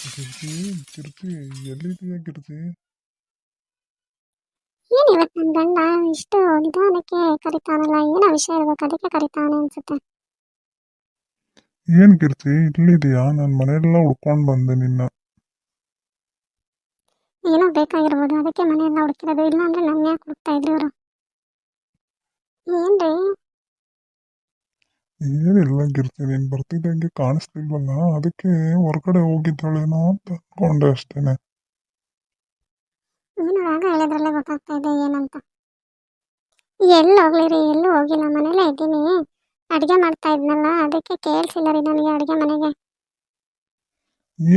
ಗಿರ್ಜಿ ಗಿರ್ಜಿ ಎಲ್ಲಿದೆಯಾ ಗಿರ್ಜಿ? ಏನ್ ಇವತ್ತು ನನ್ನ ಗಂಡ ಇಷ್ಟು ನಿಧಾನಕ್ಕೆ ಕರಿತಾನಲ್ಲ, ಏನೋ ವಿಷಯ ಇರ್ಬೇಕು, ಅದಕ್ಕೆ ಕರಿತಾನೆ ಅನ್ಸುತ್ತೆ. ಏನ್ ಗಿರ್ಜಿ ಇಲ್ಲಿದೆಯಾ? ನಾನು ಮನೆಯೆಲ್ಲ ಹುಡ್ಕೊಂಡು ಬಂದೆ ನಿನ್ನ. ಏನೋ ಬೇಕಾಗಿರ್ಬೋದು, ಅದಕ್ಕೆ ಮನೆಯೆಲ್ಲ ಹುಡುಕಿರೋದು. ಇಲ್ಲ ಅಂದ್ರೆ ನನ್ನ ಯಾಕೆ ಹುಡುಕ್ತಾ ಇದ್ರು ಇವರು? ಏನ್ರಿ? ಏನಿಲ್ಲ ಗಿರ್ಜಿ, ನೀನು ಬರ್ತಿದ್ದಂಗೆ ಕಾಣಿಸ್ತಿಲ್ವಲ್ಲ, ಅದಕ್ಕೆ ಹೊರಗಡೆ ಹೋಗಿದ್ದಾಳೇನೋ ಅಂತ ಅನ್ಕೊಂಡೆ ಅಷ್ಟೇನೆ. ಏನು ಆಗ ಹೇಳಿದ್ರಲ್ಲೇ ಗೊತ್ತಾಗ್ತಾ ಇದೆ ಏನಂತ. ಎಲ್ಲಿ ಹೋಗ್ಲಿ ರೀ, ಎಲ್ಲೂ ಹೋಗಿಲ್ಲ, ಮನೇಲೇ ಇದ್ದೀನಿ. ಅಡುಗೆ ಮಾಡ್ತಾ ಇದ್ನಲ್ಲ, ಅದಕ್ಕೆ ಕೇಳಿಸಿಲ್ಲ ರೀ ನನಗೆ ಅಡುಗೆ ಮನೆಗೆ.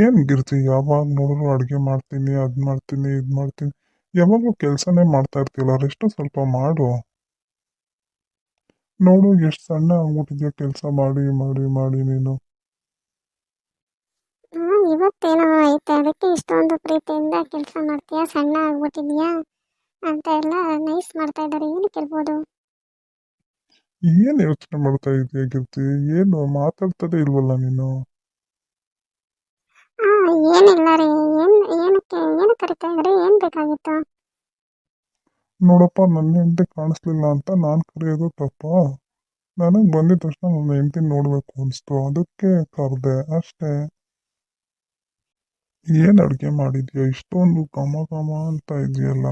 ಏನ್ ಗಿರ್ಜಿ ಯಾವಾಗ ನೋಡಿದ್ರು ಅಡುಗೆ ಮಾಡ್ತೀನಿ, ಅದ್ ಮಾಡ್ತೀನಿ, ಇದ್ ಮಾಡ್ತೀನಿ, ಯಾವಾಗಲೂ ಕೆಲಸನೇ ಮಾಡ್ತಾ ಇರ್ತೀಯಲ್ಲ, ರೆಸ್ಟು ಸ್ವಲ್ಪ ಮಾಡು. ನೋಡು ಎಷ್ಟು ಸಣ್ಣ ಆಗ್ಬಿಟ್ಟಿದ್ಯಾ ಕೆಲಸ ಮಾಡಿ ಮಾಡಿ ಮಾಡಿ ನೀನು. ಇವತ್ತೇನೋ ಐತೆ, ಅದಕ್ಕೆ ಇಷ್ಟೊಂದು ಪ್ರೀತಿಯಿಂದ ಕೆಲಸ ಮಾಡ್ತೀಯಾ, ಸಣ್ಣ ಆಗ್ಬಿಟ್ಟಿದ್ಯಾ ಅಂತ ಎಲ್ಲ ನೈಸ್ ಮಾಡ್ತಾ ಇದ್ದಾರೆ. ಏನಕ್ಕೆ ಇರ್ಬೋದು? ಏನ್ ಯೋಚನೆ ಮಾಡ್ತಾ ಇದೀಯ ಗಿರ್ಜಿ? ಏನು ಮಾತಾಡ್ತದೇ ಇಲ್ವಲ್ಲ ನೀನು? ಹಾ, ಏನಿಲ್ಲ ರೀ. ಏನು ಕರಿತಾ ಇದ್ರಿ? ಏನ್ ಬೇಕಾಗಿತ್ತು? ನೋಡಪ್ಪ, ನನ್ನ ಹೆಂಡತಿ ಕಾಣಿಸ್ಲಿಲ್ಲ ಅಂತ ನಾನು ಕರೆಯೋದು ತಪ್ಪ. ನನಗೆ ಬಂದಿದ ತಕ್ಷಣ ನನ್ನ ಹೆಂಡತಿ ನೋಡ್ಬೇಕು ಅನಿಸ್ತು, ಅದಕ್ಕೆ ಕರೆದೆ ಅಷ್ಟೇ. ಏನ್ ಅಡುಗೆ ಮಾಡಿದ್ಯಾ? ಇಷ್ಟೊಂದು ಘಮ ಘಮ ಅಂತ ಇದೆಯಲ್ಲ.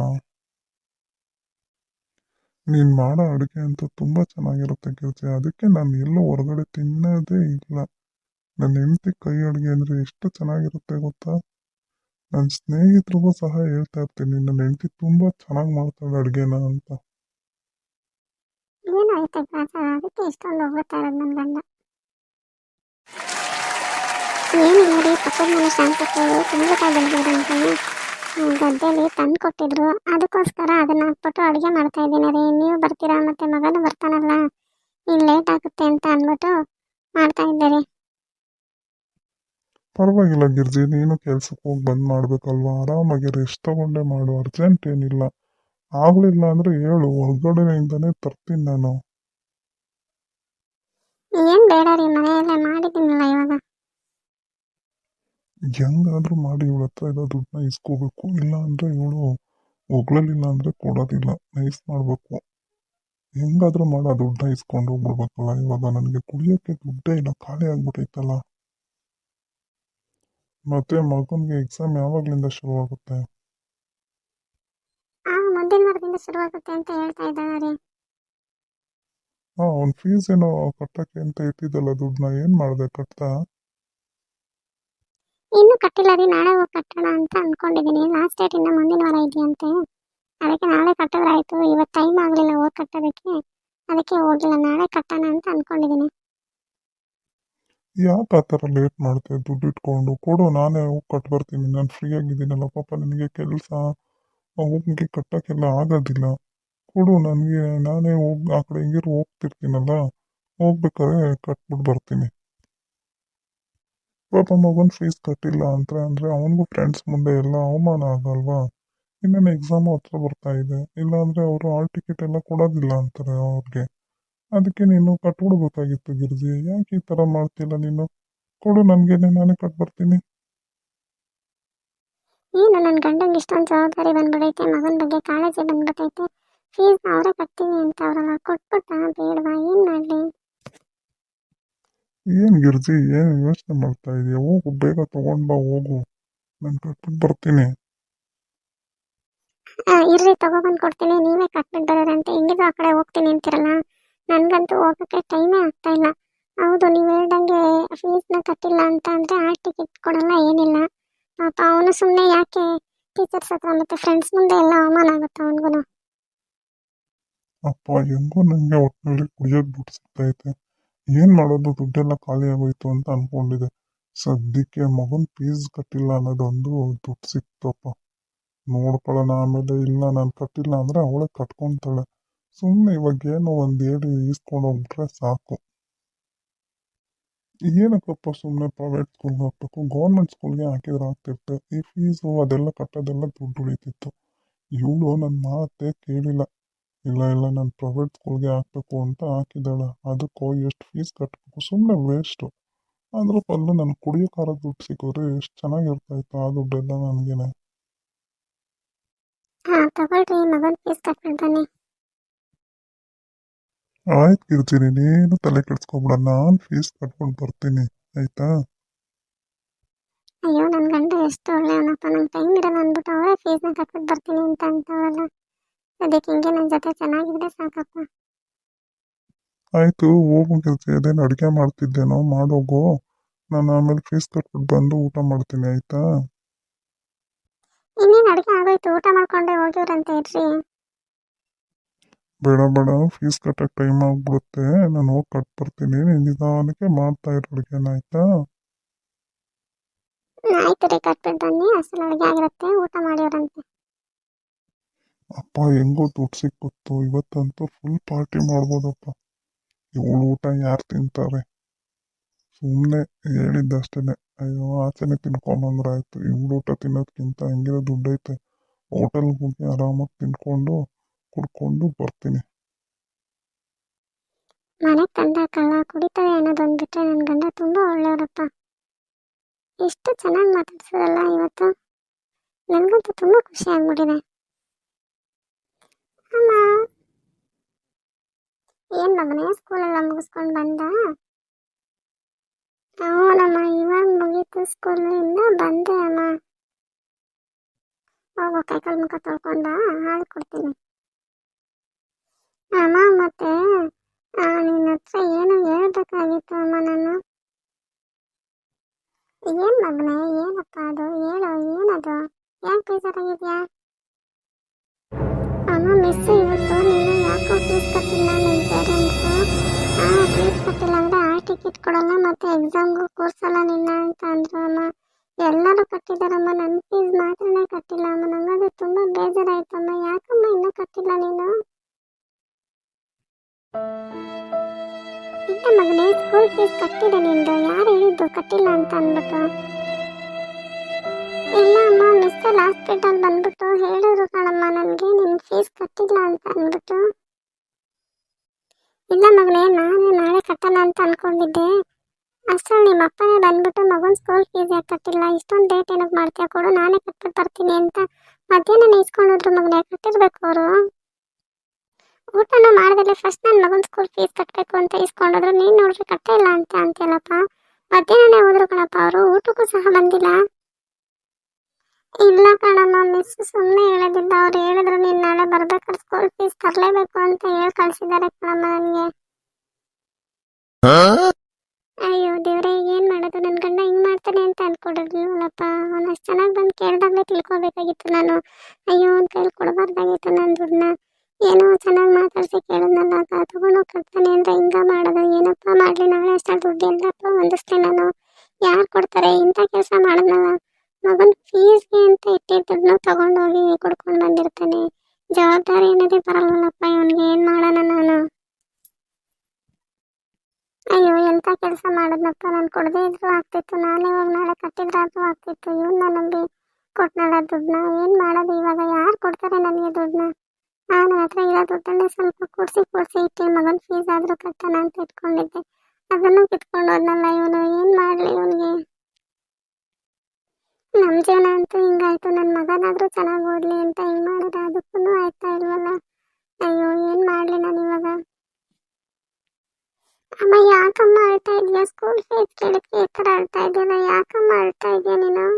ನೀನು ಮಾಡೋ ಅಡುಗೆ ಅಂತೂ ತುಂಬ ಚೆನ್ನಾಗಿರುತ್ತೆ ಗಿರ್ಜಿ, ಅದಕ್ಕೆ ನಾನು ಎಲ್ಲೂ ಹೊರಗಡೆ ತಿನ್ನೋದೇ ಇಲ್ಲ. ನನ್ನ ಹೆಂಡತಿ ಕೈ ಅಡುಗೆ ಅಂದರೆ ಎಷ್ಟು ಚೆನ್ನಾಗಿರುತ್ತೆ ಗೊತ್ತಾ? ನನ್ನ ಸ್ನೇಹಿತರಿಗೂ ಸಹ ಹೇಳ್ತಾ ಇರ್ತೀನಿ, ನನ್ನ ಹೆಂಡತಿ ತುಂಬ ಚೆನ್ನಾಗಿ ಮಾಡ್ತಾಳೆ ಅಡುಗೆನ ಅಂತ. ಏನಾಯ್ತು ಕೆಲಸ? ಅದಕ್ಕೆ ಇಷ್ಟೊಂದು ಹೋಗ್ತಾ ಇರೋದು ನನ್ನ ಗಂಡ. ಏನಿಲ್ಲ ರೀ, ಪಕ್ಕದ ಮನೆ ಶಾಂತಕ್ಕವರು ಕುಂಬಳಕಾಯಿ ಬೆಳೆದಿದ್ರಂತೆ, ಗದ್ದೆಯಲ್ಲಿ ತಂದು ಕೊಟ್ಟಿದ್ರು. ಅದಕ್ಕೋಸ್ಕರ ಅದನ್ನ ಹಾಕ್ಬಿಟ್ಟು ಅಡುಗೆ ಮಾಡ್ತಾ ಇದ್ದೀನಿ ರೀ. ನೀವು ಬರ್ತೀರಾ, ಮತ್ತೆ ಮಗನು ಬರ್ತಾನಲ್ಲ, ಇನ್ನು ಲೇಟ್ ಆಗುತ್ತೆ ಅಂತ ಅಂದ್ಬಿಟ್ಟು ಮಾಡ್ತಾ ಇದ್ದೆ ರೀ. ಪರವಾಗಿಲ್ಲ ಗಿರ್ಜಿ, ನೀನು ಕೆಲ್ಸಕ್ಕೆ ಹೋಗಿ ಬಂದ್ ಮಾಡ್ಬೇಕಲ್ವಾ, ಆರಾಮಾಗಿ ರೆಸ್ಟ್ ತಗೊಂಡೇ ಮಾಡು, ಅರ್ಜೆಂಟ್ ಏನಿಲ್ಲ. ಆಗ್ಲಿಲ್ಲ ಅಂದ್ರೆ ಹೇಳು, ಹೊರಗಡೆಯಿಂದನೇ ತರ್ತೀನಿ ನಾನು. ಏನು ಬೇಡ ರೀ, ಮನೆಯಲ್ಲೇ ಮಾಡಿದ್ದೀನಲ್ಲ ಇವಾಗ. ಹೆಂಗಾದ್ರೂ ಮಾಡಿ ಇವಳ ಹತ್ರ ಎಲ್ಲ ದುಡ್ಡನ್ನ ಇಸ್ಕೋಬೇಕು, ಇಲ್ಲ ಅಂದ್ರೆ ಇವಳು ಹೊಗಳಲಿಲ್ಲ ಅಂದ್ರೆ ಕೊಡೋದಿಲ್ಲ, ನೈಸ್ ಮಾಡ್ಬೇಕು. ಹೆಂಗಾದ್ರೂ ಮಾಡಿ ಆ ದುಡ್ಡನ್ನ ಇಸ್ಕೊಂಡು ಹೋಗ್ಬಿಡ್ಬೇಕಲ್ಲ. ಇವಾಗ ನನಗೆ ಕುಡಿಯೋಕ್ಕೆ ದುಡ್ಡೇ ಇಲ್ಲ, ಖಾಲಿ ಆಗ್ಬಿಟ್ಟೈತಲ್ಲ. ಮತ್ತೆ ಮಗನಿಗೆ ಎಕ್ಸಾಮ್ ಯಾವಾಗ್ಲಿಂದ ಶುರುವಾಗುತ್ತೆ? ಮುಂದಿನ ವಾರದಿಂದ ಶುರುವಾಗುತ್ತೆ ಅಂತ ಹೇಳ್ತಾ ಇದ್ದಾರೆ ರೀ. ಅವ್ನ ಫೀಸ್ ಏನೋ ಕಟ್ಟಕ್ಕೆ ಅಂತ ಇಟ್ಟಿದ್ದಲ್ಲ, ದುಡ್ಡನ್ನ ಏನ್ ಮಾಡಿದೆ, ಕಟ್ತಾ? ಇನ್ನೂ ಕಟ್ಟಿಲ್ಲ ರೀ, ನಾಳೆ ಹೋಗಿ ಕಟ್ಟೋಣ ಅಂತ ಅಂದ್ಕೊಂಡಿದ್ದೀನಿ. ಲಾಸ್ಟ್ ಡೇಟ್ ಇನ್ನು ಮುಂದಿನ ವಾರ ಇದೆಯಂತೆ, ಅದಕ್ಕೆ ನಾಳೆ ಕಟ್ಟಿದ್ರಾಯ್ತು. ಇವತ್ತು ಟೈಮ್ ಆಗಲಿಲ್ಲ ಹೋಗಿ ಕಟ್ಟೋದಕ್ಕೆ, ಅದಕ್ಕೆ ಹೋಗಿಲ್ಲ. ನಾಳೆ ಕಟ್ಟೋಣ ಅಂತ ಅಂದ್ಕೊಂಡಿದ್ದೀನಿ. ಯಾಕೆ ಆ ಥರ ಲೇಟ್ ಮಾಡ್ತೀಯ? ದುಡ್ಡು ಇಟ್ಕೊಂಡು ಕೊಡು, ನಾನೇ ಹೋಗಿ ಕಟ್ ಬರ್ತೀನಿ, ನಾನು ಫ್ರೀ ಆಗಿದ್ದೀನಲ್ಲ. ಪಾಪ ನಿನಗೆ ಕೆಲಸ ಹೋಗಿ ಕಟ್ಟೋಕ್ಕೆಲ್ಲ ಆಗೋದಿಲ್ಲ. ಕೊಡು ನನಗೆ, ನಾನೇ ಹೋಗಿ ಆ ಕಡೆ ಹೆಂಗಿರು ಹೋಗ್ತಿರ್ತೀನಲ್ಲ, ಹೋಗ್ಬೇಕಾದ್ರೆ ಕಟ್ಬಿಟ್ಟು ಬರ್ತೀನಿ. ಪಾಪ ಮಗನ ಫೀಸ್ ಕಟ್ಟಿಲ್ಲ ಅಂತ ಅಂದರೆ ಅವನಿಗೂ ಫ್ರೆಂಡ್ಸ್ ಮುಂದೆ ಎಲ್ಲ ಅವಮಾನ ಆಗಲ್ವಾ? ಇನ್ನೇನು ಎಕ್ಸಾಮು ಹತ್ರ ಬರ್ತಾ ಇದೆ, ಇಲ್ಲಾಂದರೆ ಅವರು ಹಾಲ್ ಟಿಕೆಟ್ ಎಲ್ಲ ಕೊಡೋದಿಲ್ಲ ಅಂತಾರೆ ಅವ್ರಿಗೆ. ಅದಕ್ಕೆ ನೀನು ಕಟ್ಬಿಡ್ಬೇಕಾಗಿತ್ತು ಗಿರ್ಜಿ, ಯಾಕೆ ಈ ಥರ ಮಾಡ್ತಿಲ್ಲ ನೀನು? ಕೊಡು ನನಗೇನೆ, ನಾನೇ ಕಟ್ ಬರ್ತೀನಿ. ಏನು ನನ್ನ ಗಂಡಂಗೆ ಇಷ್ಟೊಂದು ಜವಾಬ್ದಾರಿ ಬಂದ್ಬಿಡೈತೆ, ಮಗನ ಬಗ್ಗೆ ಕಾಳಜಿ ಬಂದ್ಬಿಟ್ಟೈತೆ. ಫೀಸ್ ಅವರೇ ಕಟ್ತೀನಿ ಅಂತ ಅವರಲ್ಲ, ಕೊಟ್ಬಿಟ್ಟ ಬೇಡವಾ? ಏನು ಮಾಡಲಿ? ಏನು ಗಿರ್ಜಿ, ಏನು ಯೋಚನೆ ಮಾಡ್ತಾ ಇದೀಯ? ಹೋಗು, ಬೇಗ ತಗೊಂಡ್ ಬಾ, ಹೋಗು, ನಾನು ಕಟ್ಬಿಟ್ಟು ಬರ್ತೀನಿ. ಇರ್ರಿ, ತಗೊಬಂದು ಕೊಡ್ತೀನಿ, ನೀವೇ ಕಟ್ಬಿಟ್ಟು ಬರೋರಂತೆ. ಹೆಂಗಿದ್ರು ಆ ಕಡೆ ಹೋಗ್ತೀನಿ ಅಂತಿರಲ್ಲ, ನನಗಂತೂ ಹೋಗೋಕ್ಕೆ ಟೈಮೇ ಆಗ್ತಾ ಇಲ್ಲ. ಹೌದು, ನೀವು ಹೇಳ್ದಂಗೆ ಫೀಸ್ನ ಕಟ್ಟಿಲ್ಲ ಅಂತ ಅಂದರೆ ಆ ಟಿಕೆಟ್ ಕೊಡಲ್ಲ, ಏನಿಲ್ಲ. ಪಾಪ ಅವನು ಸುಮ್ಮನೆ ಯಾಕೆ ಟೀಚರ್ಸ್ ಹತ್ರ ಮತ್ತು ಫ್ರೆಂಡ್ಸ್ ಮುಂದೆ ಎಲ್ಲ ಅವಮಾನ ಆಗುತ್ತೆ ಅವನಿಗೂ. ಅಪ್ಪ ಹೆಂಗೋ ನನಗೆ ಒಟ್ಟಿನಲ್ಲಿ ಕುಡಿಯೋದು ದುಡ್ಡು ಸಿಗ್ತೈತೆ, ಏನು ಮಾಡೋದು, ದುಡ್ಡೆಲ್ಲ ಖಾಲಿ ಆಗೋಯ್ತು ಅಂತ ಅನ್ಕೊಂಡಿದ್ದೆ. ಸದ್ಯಕ್ಕೆ ಮಗನ ಫೀಸ್ ಕಟ್ಟಿಲ್ಲ ಅನ್ನೋದೊಂದು ದುಡ್ಡು ಸಿಕ್ತಪ್ಪ. ನೋಡ್ಕೊಳ್ಳೋಣ ಆಮೇಲೆ. ಇಲ್ಲ ನಾನು ಕಟ್ಟಿಲ್ಲ ಅಂದರೆ ಅವಳೇ ಕಟ್ಕೊತಾಳೆ. ಸುಮ್ಮನೆ ಇವಾಗ ಏನೋ ಒಂದು ಹೇಳಿ ಈಸ್ಕೊಂಡು ಹೋಗ್ಬಿಟ್ರೆ ಸಾಕು. ಏನಕ್ಕಪ್ಪ ಸುಮ್ಮನೆ ಪ್ರೈವೇಟ್ ಸ್ಕೂಲ್ಗೆ ಹಾಕಬೇಕು, ಗೌರ್ಮೆಂಟ್ ಸ್ಕೂಲ್ಗೆ ಹಾಕಿದ್ರೆ ಆಗ್ತಿತ್ತು. ಈ ಫೀಸು ಅದೆಲ್ಲ ಕಟ್ಟೋದೆಲ್ಲ ದುಡ್ಡು ಉಳಿತಿತ್ತು. ಇವಳು ನನ್ನ ಮಾತೇ ಕೇಳಿಲ್ಲ. ಇಲ್ಲ ಇಲ್ಲ, ನಾನು ಪ್ರೈವೇಟ್ ಸ್ಕೂಲ್ಗೆ ಹಾಕಬೇಕು ಅಂತ ಹಾಕಿದ್ದಾಳೆ. ಅದಕ್ಕೂ ಎಷ್ಟು ಫೀಸ್ ಕಟ್ಟಬೇಕು, ಸುಮ್ಮನೆ ವೇಸ್ಟು. ಅದ್ರ ಬದಲು ನಾನು ಕುಡಿಯೋಕ್ಕಾರ ದುಡ್ಡು ಸಿಕ್ಕಿದ್ರೆ ಎಷ್ಟು ಚೆನ್ನಾಗಿರ್ತಾ ಇತ್ತು ಆ ದುಡ್ಡೆಲ್ಲ ನನಗೇನೆ. ಹಾಂ ತಗೊಳ್ರಿ, ಮಗನ ಫೀಸ್ ಕಟ್ಬಿಟ್ಟು ಬನ್ನಿ. ಆಯ್ತು ಕೀರ್ತಿ, ನೀನೇನು ತಲೆ ಕೆಡ್ಸ್ಕೊಬೇಡ, ನಾನು ಫೀಸ್ ಕಟ್ಕೊಂಡು ಬರ್ತೀನಿ ಆಯ್ತಾ. ಅಯ್ಯೋ ನನ್ನ ಗಂಡ ಎಷ್ಟು ಒಳ್ಳೆಯವನಪ್ಪ, ನಂಗೆ ಟೈಮ್ ಇರಲ್ಲ ಅಂದ್ಬಿಟ್ಟು ಅವರೇ ಫೀಸ್ನ ಕಟ್ಬಿಟ್ಟು ಬರ್ತೀನಿ ಅಂತವಲ್ಲ. ಅದಕ್ಕೆ ಹಿಂಗೆ ನನ್ನ ಜೊತೆ ಚೆನ್ನಾಗಿದ್ರೆ ಸಾಕಪ್ಪ. ಆಯಿತು ಹೋಗು ಕೀರ್ತಿ, ಅದೇನು ಅಡುಗೆ ಮಾಡ್ತಿದ್ದೇನೋ ಮಾಡೋಗು, ನಾನು ಆಮೇಲೆ ಫೀಸ್ ಕಟ್ಬಿಟ್ಟು ಬಂದು ಊಟ ಮಾಡ್ತೀನಿ ಆಯಿತಾ. ಇನ್ನೇನು ಅಡುಗೆ ಆಗೋಯ್ತು, ಊಟ ಮಾಡ್ಕೊಂಡೆ ಹೋಗಿವ್ರಂತೆ ಇರ್ರಿ. ಬೇಡ ಬೇಡ, ಫೀಸ್ ಕಟ್ಟಕ್ಕೆ ಟೈಮ್ ಆಗ್ಬಿಡುತ್ತೆ, ನಾನು ಹೋಗಿ ಕಟ್ ಬರ್ತೀನಿ, ನೀನು ನಿಧಾನಕ್ಕೆ ಮಾಡ್ತಾ ಇರೋ ಅಡುಗೆನ ಆಯಿತಾ. ಆಯ್ತು ರೀ, ಕಟ್ಬಿಟ್ಟು ಬನ್ನಿ, ಅಸಲು ಅಡುಗೆ ಆಗಿರುತ್ತೆ, ಊಟ ಮಾಡಿವ್ರಂತೆ. ಅಪ್ಪ ಹೆಂಗೋ ದುಡ್ಡು ಸಿಕ್ಕಿತ್ತು, ಇವತ್ತಂತೂ ಫುಲ್ ಪಾರ್ಟಿ ಮಾಡ್ಬೋದಪ್ಪ. ಇವಳು ಊಟ ಯಾರು ತಿಂತಾರೆ, ಸುಮ್ಮನೆ ಹೇಳಿದ್ದಷ್ಟೇ. ಅಯ್ಯೋ ಆಚೆನೆ ತಿನ್ಕೊಂಬಂದ್ರೆ ಆಯ್ತು, ಇವಳು ಊಟ ತಿನ್ನೋದ್ಕಿಂತ ಹೆಂಗಿರೋ ದುಡ್ಡೈತೆ, ಹೋಟೆಲ್ಗೆ ಹೋಗಿ ಆರಾಮಾಗಿ ತಿನ್ಕೊಂಡು ಕುಡ್ಕೊಂಡು ಬರ್ತೀನಿ. ಮನೆಗೆ ತಂದ ಕಳ್ಳ ಕುಡಿತಾರೆ ಅನ್ನೋದೊಂದು ಬಿಟ್ಟರೆ ನನ್ನ ಗಂಡ ತುಂಬ ಒಳ್ಳೆಯವರಪ್ಪ. ಎಷ್ಟು ಚೆನ್ನಾಗಿ ಮಾತಾಡ್ಸೋದಲ್ಲ ಇವತ್ತು, ನನಗಂತೂ ತುಂಬ ಖುಷಿ ಆಗ್ಬಿಟ್ಟಿದೆ. ಅಮ್ಮ, ಏನು ಮಗನೇ ಸ್ಕೂಲೆಲ್ಲ ಮುಗಿಸ್ಕೊಂಡು ಬಂದ? ಹ್ಞೂನಮ್ಮ, ಇವಾಗ ಮುಗೀತು ಸ್ಕೂಲಿಂದ ಬಂದೆ ಅಮ್ಮ. ಹೋಗೋ ಕೈಕಾಲು ಮುಖ ತೊಳ್ಕೊಂಡ, ಹಾಲು ಕೊಡ್ತೀನಿ. ಅಮ್ಮ ಮತ್ತೆ ನಿನ್ನ ಹತ್ರ ಏನೋ ಹೇಳ್ಬೇಕಾಗಿತ್ತು ಅಮ್ಮ ನಾನು. ಏನು ಮಗನೇ, ಏನಪ್ಪ ಅದು, ಹೇಳು ಏನದು, ಯಾಕೆ ಬೇಜಾರಾಗಿದ್ಯಾ? ಅಮ್ಮ ಮಿಸ್ ಇವತ್ತು ನೀನು ಯಾಕೋ ಫೀಸ್ ಕಟ್ಟಿಲ್ಲ ನಿಮ್ಮ ಪೇರೆಂಟ್ಸು. ಫೀಸ್ ಕಟ್ಟಿಲ್ಲ ಅಂದರೆ ಆಲ್ ಟಿಕೆಟ್ ಕೊಡಲ್ಲ ಮತ್ತು ಎಕ್ಸಾಮ್ಗೂ ಕೂರ್ಸಲ್ಲ ನಿನ್ನ ಅಂತ ಅಂದರು ಅಮ್ಮ. ಎಲ್ಲರೂ ಕಟ್ಟಿದಾರಮ್ಮ, ನನ್ನ ಫೀಸ್ ಮಾತ್ರನೇ ಕಟ್ಟಿಲ್ಲ ಅಮ್ಮ. ನನಗದು ತುಂಬ ಬೇಜಾರಾಯ್ತಮ್ಮ. ಯಾಕಮ್ಮ ಇನ್ನೂ ಕಟ್ಟಿಲ್ಲ ನೀನು? ಇಲ್ಲ ಮಗನೇ, ಸ್ಕೂಲ್ ಫೀಸ್ ಕಟ್ಟಿದೆ ನಿಂದು. ಯಾರು ಹೇಳಿದ್ದು ಕಟ್ಟಿಲ್ಲ ಅಂತ ಅಂದ್ಬಿಟ್ಟು? ಇಲ್ಲ ಅಮ್ಮ, ಮಿಸ್ ಹಾಸ್ಪಿಟಲ್ ಬಂದ್ಬಿಟ್ಟು ಹೇಳಿದ್ರು ಕಣಮ್ಮ ನನಗೆ ನಿನ್ನ ಫೀಸ್ ಕಟ್ಟಿಲ್ಲ ಅಂತ ಅಂದ್ಬಿಟ್ಟು. ಇಲ್ಲ ಮಗನೇ, ನಾನೇ ನಾಳೆ ಕಟ್ಟಲ್ಲ ಅಂತ ಅನ್ಕೊಂಡಿದ್ದೆ. ಅಷ್ಟರಲ್ಲಿ ನಿಮ್ಮ ಅಪ್ಪನೇ ಬಂದ್ಬಿಟ್ಟು ಮಗನ ಸ್ಕೂಲ್ ಫೀಸ್ ಯಾಕೆ ಕಟ್ಟಿಲ್ಲ, ಇಷ್ಟೊಂದು ಡೇಟ್ ಏನಕ್ಕೆ ಮಾಡ್ತೀಯ ಕೊಡು, ನಾನೇ ಕಟ್ಬಿಟ್ಟು ಬರ್ತೀನಿ ಅಂತ ಮಧ್ಯಾಹ್ನ ಇಸ್ಕೊಂಡೋದ್ರು ಮಗನೇ. ಕಟ್ಟಿರ್ಬೇಕು ಅವರು. ಊಟನೂ ಮಾಡಿದ್ರೆ ಫಸ್ಟ್ ನನ್ನ ಮಗನ ಸ್ಕೂಲ್ ಫೀಸ್ ಕಟ್ಟಬೇಕು ಅಂತ ಇಸ್ಕೊಂಡೋದ್ರು, ನೀನು ನೋಡ್ರಿ ಕಟ್ಟೇ ಇಲ್ಲ ಅಂತ ಅಂತೀಯಲ್ಲಪ್ಪ. ಮಧ್ಯಾಹ್ನನೇ ಹೋದ್ರು ಕಣಪ್ಪ ಅವರು, ಊಟಕ್ಕೂ ಸಹ ಬಂದಿಲ್ಲ. ಇಲ್ಲ ಕಣಮ್ಮ ಮಿಸ್, ಸುಮ್ಮನೆ ಹೇಳೋದಿಲ್ಲ. ಅವ್ರು ಹೇಳಿದ್ರು ನೀನು ನಾಳೆ ಬರ್ಬೇಕಾದ್ರೆ ಸ್ಕೂಲ್ ಫೀಸ್ ತರಲೇಬೇಕು ಅಂತ ಹೇಳಿ ಕಳಿಸಿದ್ದಾರೆ ಕಣಮ್ಮ ನನಗೆ. ಅಯ್ಯೋ ದೇವ್ರೆ, ಏನು ಮಾಡೋದು, ನನ್ನ ಗಂಡ ಹಿಂಗೆ ಮಾಡ್ತಾನೆ ಅಂತ ಅನ್ಕೊಂಡಿರ್ಲಿಲ್ಲಪ್ಪ. ಅವನು ಅಷ್ಟು ಚೆನ್ನಾಗಿ ಬಂದು ಕೇಳಿದಾಗಲೇ ತಿಳ್ಕೊಬೇಕಾಗಿತ್ತು ನಾನು. ಅಯ್ಯೋ ಅವ್ನ ಕೈಲಿ ಕೊಡಬಾರ್ದಾಗಿತ್ತು ನನ್ನ ದುಡ್ಡನ್ನ. ಏನೋ ಚೆನ್ನಾಗಿ ಮಾತಾಡಿಸಿ ಕೇಳಿದ್ನಲ್ಲ, ತಗೊಂಡೋಗಿ ಕಟ್ತಾನೆ ಅಂದರೆ ಹಿಂಗೆ ಮಾಡೋದು. ಏನಪ್ಪ ಮಾಡಲಿ, ನಾಳೆ ಅಷ್ಟು ದುಡ್ಡು ಎಲ್ಲಪ್ಪ ಹೊಂದಿಸ್ತೆ ನಾನು. ಯಾರು ಕೊಡ್ತಾರೆ, ಇಂಥ ಕೆಲಸ ಮಾಡಿದ್ನಲ್ಲ. ಮಗನ ಫೀಸ್ಗೆ ಅಂತ ಇಟ್ಟಿದ್ದ ದುಡ್ಡನ್ನ ತಗೊಂಡೋಗಿ ಕೊಡ್ಕೊಂಡು ಬಂದಿರ್ತಾನೆ. ಜವಾಬ್ದಾರಿ ಅನ್ನೋದೇ ಬರಲ್ಲಪ್ಪ ಇವನಿಗೆ. ಏನು ಮಾಡೋಣ ನಾನು? ಅಯ್ಯೋ ಎಂಥ ಕೆಲಸ ಮಾಡಿದ್ನಪ್ಪ. ನಾನು ಕೊಡದೇ ಇದ್ರೂ ಆಗ್ತಿತ್ತು, ನಾನೇ ಇವಾಗ ನಾಳೆ ಕಟ್ಟಿದ್ರಾದ್ರೂ ಆಗ್ತಿತ್ತು. ಇವನ್ನ ನಂಬಿ ಕೊಟ್ಟನಲ್ಲ ದುಡ್ಡನ್ನ. ಏನು ಮಾಡೋದು ಇವಾಗ, ಯಾರು ಕೊಡ್ತಾರೆ ನನಗೆ ದುಡ್ಡನ್ನ? ನಾನು ಹತ್ರ ಇರೋ ದುಡ್ಡನ್ನೇ ಸ್ವಲ್ಪ ಕೂಡಿಸಿ ಇಟ್ಟು ಮಗನ ಫೀಸ್ ಆದರೂ ಕಟ್ಟೋಣ ಅಂತ ಇಟ್ಕೊಂಡಿದ್ದೆ. ಅದನ್ನು ಕಿತ್ಕೊಂಡು ಹೋದ್ನಲ್ಲ ಇವನು. ಏನು ಮಾಡಲಿ ಇವನಿಗೆ? ನಮ್ಮ ಜೀವನ ಅಂತೂ ಹಿಂಗಾಯ್ತು. ನನ್ನ ಮಗನಾದರೂ ಚೆನ್ನಾಗಿ ಓದಲಿ ಅಂತ ಹಿಂಗೆ ಮಾಡಿದ್ರೆ ಅದಕ್ಕೂ ಆಯ್ತಾ ಇಲ್ವಲ್ಲ. ಅಯ್ಯೋ ಏನು ಮಾಡಲಿ ನಾನು ಇವಾಗ? ಅಮ್ಮ ಯಾಕಮ್ಮ ಅಳ್ತಾ ಇದೆಯಾ? ಸ್ಕೂಲ್ ಫೀಸ್ ಕೇಳಕ್ಕೆ ಈ ಥರ ಅಳ್ತಾ ಇದೆಯಲ್ಲ, ಯಾಕಮ್ಮ ಅಳ್ತಾ ಇದೆಯಾ ನೀನು?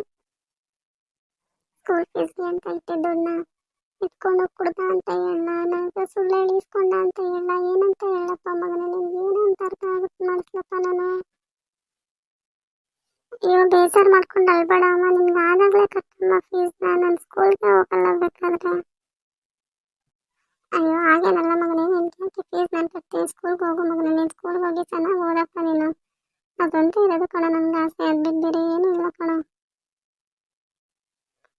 ಸ್ಕೂಲ್ ಫೀಸ್ಗೆ ಅಂತ ಇಟ್ಟಿದ್ದನ್ನ ಇಟ್ಕೊಂಡು ಕುಡ್ದ ಅಂತ ಹೇಳ, ನನಗೆ ಸುಳ್ಳು ಹೇಳಿ ಇಸ್ಕೊಂಡ ಅಂತ ಹೇಳ, ಏನಂತ ಹೇಳಪ್ಪ ಮಗನೇ? ನಿನ್ಗೆ ಏನು ಅಂತ ಅರ್ಥ ಆಗುತ್ತೆ ಮಾಡಿಸ್ಲಪ್ಪ ನಾನು. ಅಯ್ಯೋ ಬೇಜಾರು ಮಾಡ್ಕೊಂಡು ಅಳ್ಬೇಡ ಅಮ್ಮ, ನಿಮ್ಗೆ ಆದಾಗಲೇ ಕಟ್ಟಮ್ಮ ಫೀಸ್ನ. ನಾನು ಸ್ಕೂಲ್ಗೆ ಹೋಗಲ್ಲ ಬೇಕಾದ್ರೆ. ಅಯ್ಯೋ ಹಾಗೇನಲ್ಲ ಮಗನೇ, ನಿನ್ಗೆ ಯಾಕೆ ಫೀಸ್ ನಾನು ಕಟ್ತೀನಿ, ಸ್ಕೂಲ್ಗೆ ಹೋಗು ಮಗನೇ. ನೀನು ಸ್ಕೂಲ್ಗೆ ಹೋಗಿ ಚೆನ್ನಾಗಿ ಓದಪ್ಪ ನೀನು. ಅದಂತೂ ಇರೋದು ಕಣ ನನಗೆ ಆಸೆ, ಅದು ಬಿದ್ದಿರಿ ಏನೂ ಇಲ್ಲ ಕಣ.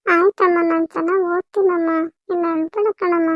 ಆಯ್ತಮ್ಮ, ನಾನು ಚೆನ್ನಾಗಿ ಓದ್ತೀನಮ್ಮ, ಇನ್ನು ಅಳ್ಬೇಡ ಕಣಮ್ಮ.